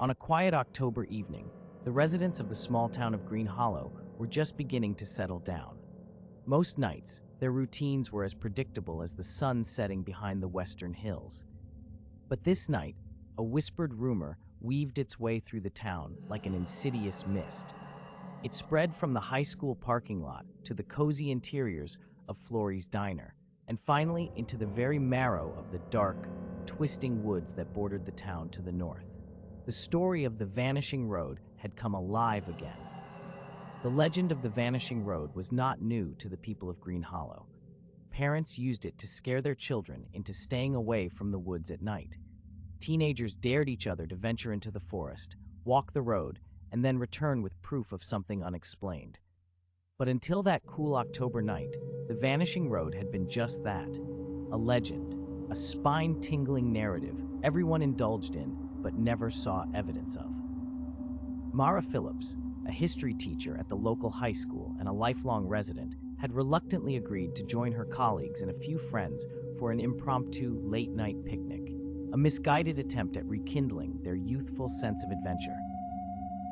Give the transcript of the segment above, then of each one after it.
On a quiet October evening, the residents of the small town of Green Hollow were just beginning to settle down. Most nights, their routines were as predictable as the sun setting behind the western hills. But this night, a whispered rumor weaved its way through the town like an insidious mist. It spread from the high school parking lot to the cozy interiors of Florrie's diner, and finally into the very marrow of the dark, twisting woods that bordered the town to the north. The story of the Vanishing Road had come alive again. The legend of the Vanishing Road was not new to the people of Green Hollow. Parents used it to scare their children into staying away from the woods at night. Teenagers dared each other to venture into the forest, walk the road, and then return with proof of something unexplained. But until that cool October night, the Vanishing Road had been just that, a legend, a spine-tingling narrative everyone indulged in but never saw evidence of. Mara Phillips, a history teacher at the local high school and a lifelong resident, had reluctantly agreed to join her colleagues and a few friends for an impromptu late-night picnic, a misguided attempt at rekindling their youthful sense of adventure.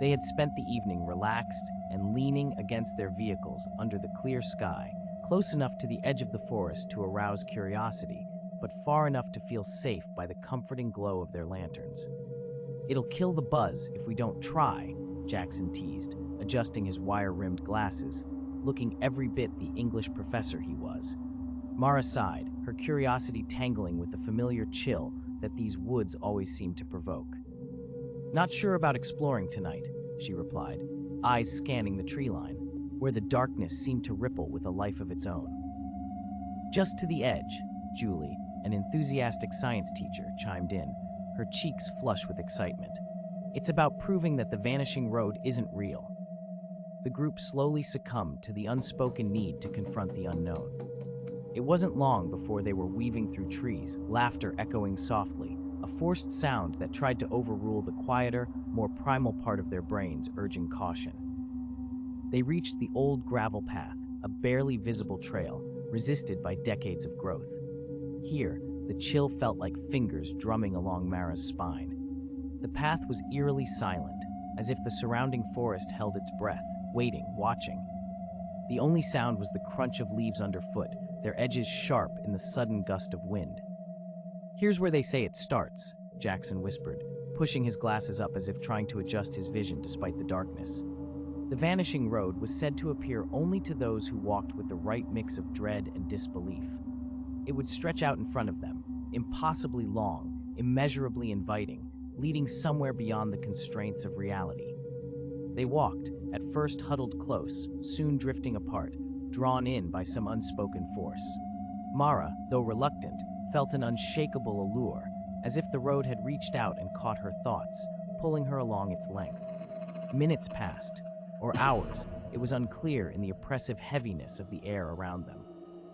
They had spent the evening relaxed and leaning against their vehicles under the clear sky, close enough to the edge of the forest to arouse curiosity, but far enough to feel safe by the comforting glow of their lanterns. "It'll kill the buzz if we don't try," Jackson teased, adjusting his wire-rimmed glasses, looking every bit the English professor he was. Mara sighed, her curiosity tangling with the familiar chill that these woods always seemed to provoke. "Not sure about exploring tonight," she replied, eyes scanning the tree line, where the darkness seemed to ripple with a life of its own. "Just to the edge," Julie, an enthusiastic science teacher, chimed in, her cheeks flush with excitement. "It's about proving that the Vanishing Road isn't real." The group slowly succumbed to the unspoken need to confront the unknown. It wasn't long before they were weaving through trees, laughter echoing softly, a forced sound that tried to overrule the quieter, more primal part of their brains, urging caution. They reached the old gravel path, a barely visible trail, resisted by decades of growth. Here, the chill felt like fingers drumming along Mara's spine. The path was eerily silent, as if the surrounding forest held its breath, waiting, watching. The only sound was the crunch of leaves underfoot, their edges sharp in the sudden gust of wind. "Here's where they say it starts," Jackson whispered, pushing his glasses up as if trying to adjust his vision despite the darkness. The Vanishing Road was said to appear only to those who walked with the right mix of dread and disbelief. It would stretch out in front of them, impossibly long, immeasurably inviting, leading somewhere beyond the constraints of reality. They walked, at first huddled close, soon drifting apart, drawn in by some unspoken force. Mara, though reluctant, felt an unshakable allure, as if the road had reached out and caught her thoughts, pulling her along its length. Minutes passed, or hours, it was unclear in the oppressive heaviness of the air around them.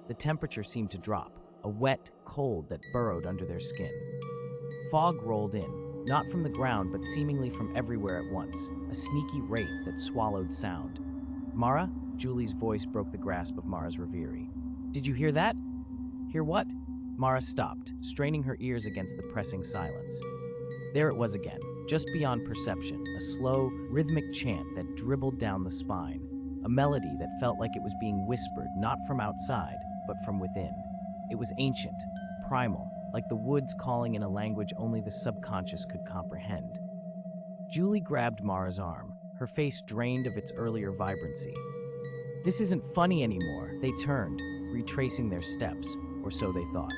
The temperature seemed to drop, a wet cold that burrowed under their skin. Fog rolled in, not from the ground but seemingly from everywhere at once, a sneaky wraith that swallowed sound. "Mara?" Julie's voice broke the grasp of Mara's reverie. "Did you hear that?" "Hear what?" Mara stopped, straining her ears against the pressing silence. There it was again, just beyond perception, a slow, rhythmic chant that dribbled down the spine, a melody that felt like it was being whispered not from outside, but from within. It was ancient, primal, like the woods calling in a language only the subconscious could comprehend. Julie grabbed Mara's arm, her face drained of its earlier vibrancy. "This isn't funny anymore," they turned, retracing their steps, or so they thought.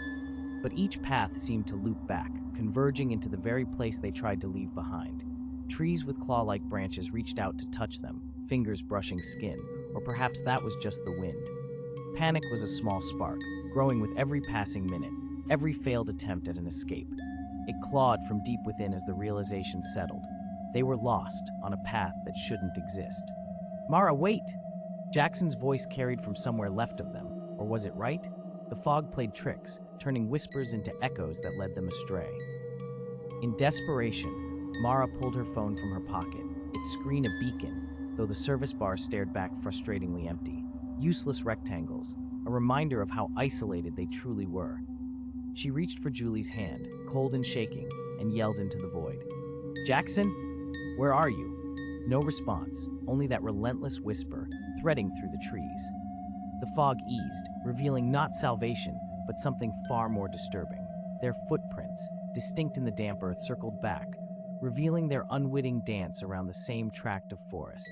But each path seemed to loop back, converging into the very place they tried to leave behind. Trees with claw-like branches reached out to touch them, fingers brushing skin, or perhaps that was just the wind. Panic was a small spark, growing with every passing minute, every failed attempt at an escape. It clawed from deep within as the realization settled. They were lost on a path that shouldn't exist. "Mara, wait!" Jackson's voice carried from somewhere left of them, or was it right? The fog played tricks, turning whispers into echoes that led them astray. In desperation, Mara pulled her phone from her pocket, its screen a beacon, though the service bar stared back frustratingly empty. Useless rectangles, a reminder of how isolated they truly were. She reached for Julie's hand, cold and shaking, and yelled into the void. "Jackson?" "Where are you?" No response, only that relentless whisper threading through the trees. The fog eased, revealing not salvation, but something far more disturbing. Their footprints, distinct in the damp earth, circled back, revealing their unwitting dance around the same tract of forest.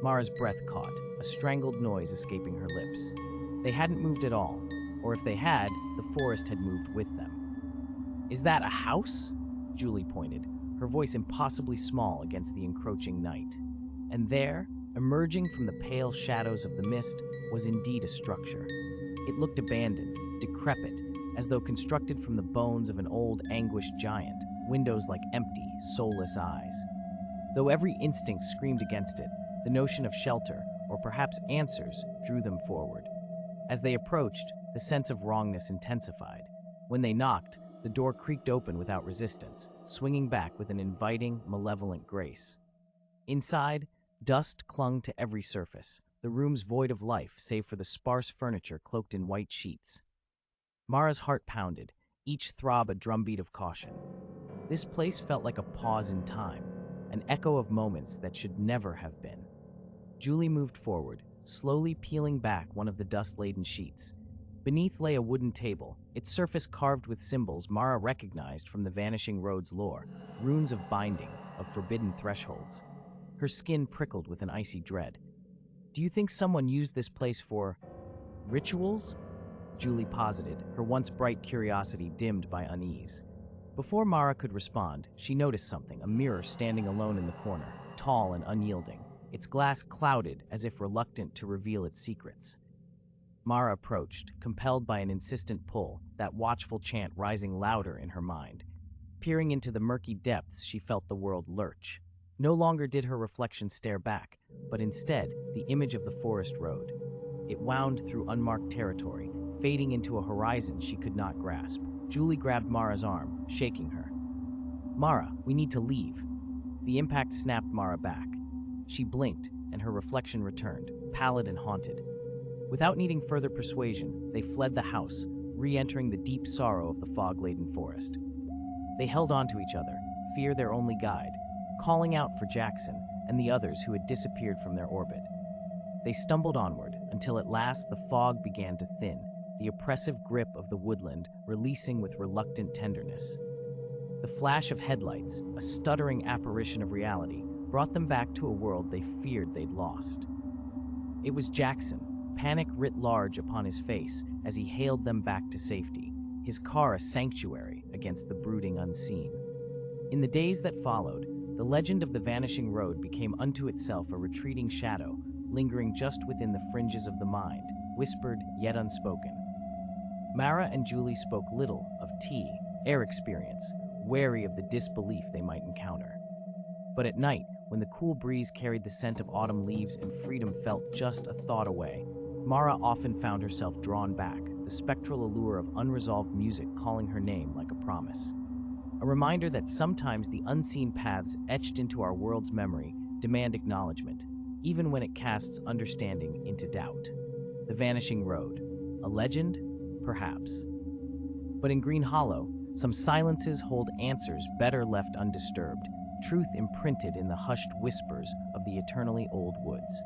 Mara's breath caught, a strangled noise escaping her lips. They hadn't moved at all, or if they had, the forest had moved with them. "Is that a house?" Julie pointed, her voice impossibly small against the encroaching night. And there, emerging from the pale shadows of the mist, was indeed a structure. It looked abandoned, decrepit, as though constructed from the bones of an old, anguished giant, windows like empty, soulless eyes. Though every instinct screamed against it, the notion of shelter, or perhaps answers, drew them forward. As they approached, the sense of wrongness intensified. When they knocked, the door creaked open without resistance, swinging back with an inviting, malevolent grace. Inside, dust clung to every surface, the rooms void of life save for the sparse furniture cloaked in white sheets. Mara's heart pounded, each throb a drumbeat of caution. This place felt like a pause in time, an echo of moments that should never have been. Julie moved forward, slowly peeling back one of the dust-laden sheets. Beneath lay a wooden table, its surface carved with symbols Mara recognized from the Vanishing Road's lore, runes of binding, of forbidden thresholds. Her skin prickled with an icy dread. "Do you think someone used this place for rituals?" Julie posited, her once bright curiosity dimmed by unease. Before Mara could respond, she noticed something, a mirror standing alone in the corner, tall and unyielding, its glass clouded as if reluctant to reveal its secrets. Mara approached, compelled by an insistent pull, that watchful chant rising louder in her mind. Peering into the murky depths, she felt the world lurch. No longer did her reflection stare back, but instead, the image of the forest road. It wound through unmarked territory, fading into a horizon she could not grasp. Julie grabbed Mara's arm, shaking her. "Mara, we need to leave." The impact snapped Mara back. She blinked, and her reflection returned, pallid and haunted. Without needing further persuasion, they fled the house, re-entering the deep sorrow of the fog-laden forest. They held on to each other, fear their only guide, calling out for Jackson and the others who had disappeared from their orbit. They stumbled onward, until at last the fog began to thin, the oppressive grip of the woodland releasing with reluctant tenderness. The flash of headlights, a stuttering apparition of reality, brought them back to a world they feared they'd lost. It was Jackson, panic writ large upon his face as he hailed them back to safety, his car a sanctuary against the brooding unseen. In the days that followed, the legend of the Vanishing Road became unto itself a retreating shadow, lingering just within the fringes of the mind, whispered yet unspoken. Mara and Julie spoke little of air experience, wary of the disbelief they might encounter. But at night, when the cool breeze carried the scent of autumn leaves and freedom felt just a thought away, Mara often found herself drawn back, the spectral allure of unresolved music calling her name like a promise. A reminder that sometimes the unseen paths etched into our world's memory demand acknowledgement, even when it casts understanding into doubt. The Vanishing Road. A legend? Perhaps. But in Green Hollow, some silences hold answers better left undisturbed, truth imprinted in the hushed whispers of the eternally old woods.